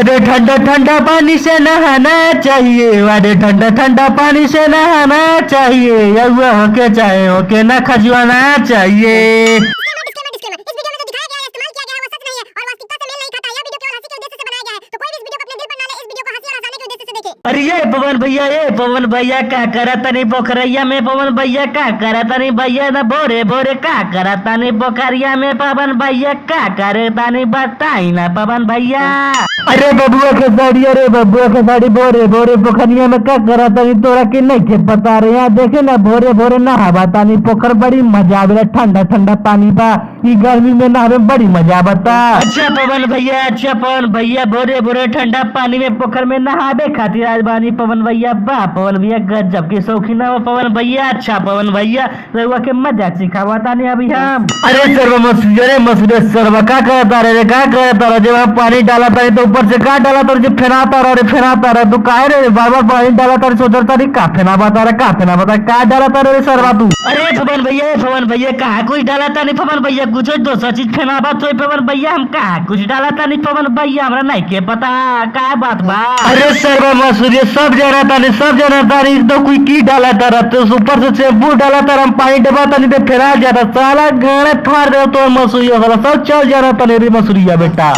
अरे ठंडा ठंडा पानी से नहाना चाहिए, अरे ठंडा ठंडा पानी से नहाना चाहिए, यहुआ होके चाहे होके ना खजुआना चाहिए। डिस्क्लेमर, इस वीडियो में जो दिखाया गया है, इस्तेमाल किया गया है, वो सच नहीं है और वास्तविकता से मेल नहीं खाता। यह वीडियो केवल हंसी के उद्देश्य से बनाया गया है, तो कोई भी इस वीडियो को अपने दिल पर ना ले। इस वीडियो को हंसी और हंसाने के उद्देश्य से देखें। अरे ये पवन भैया का करता नहीं पोखरिया में, पवन भैया का करता नहीं भैया ना बोरे बोरे का करता नहीं पोखरिया में, पवन भैया का करता नहीं बताई ना पवन भैया। अरे बबुआ के साड़ी, अरे बबुआ के साड़ी बोरे बोरे पोखरिया में का करता नहीं, तोरा के नहीं के पता रहे। यहाँ देखे ना भोरे भोरे नहावा तानी पोखर, बड़ी मजा आवेला, ठंडा ठंडा पानी बा, ई गर्मी में नहावे बड़ी मजा बता। अच्छा पवन भैया, अच्छा पवन भैया, भोरे भोरे ठंडा पानी में पोखर में नहावे खातिर आज बानी पवन भैया। बा पवन भैया गजब के शौकीन हो पवन भैया। अच्छा पवन भैया रउआ के मजाक सिखावा तानी अभी हम। अरे सर्व मसूरे सर्व का करता रे, का करता रे, जब हम पानी डाला तारी तो ऊपर से का डाला तारी, जो फेनाता रहा तू काहे रे बार बार पानी डाला तारी, सोचता तारी का फेना बता रहा, का फेना बता का डाला तारे रे सर्वा तू। अरे पवन भैया कहा कुछ डाला तानी पवन भैया, कुछ दोसर चीज फेना बात हो पवन भैया, हम कहा कुछ डाला तानी पवन भैया, हमरा नहीं के पता का बात बा। अरे सर्व मसूरे सब जना तारी तो कोई की डाला तारा, तो ऊपर से शैम्पू डाला तारा, हम पानी डबा तानी तो फेरा जाता, साला गाने फाड़ दे तो मसूरिया वाला सब चल जा रहा तानी रे मसूरिया बेटा।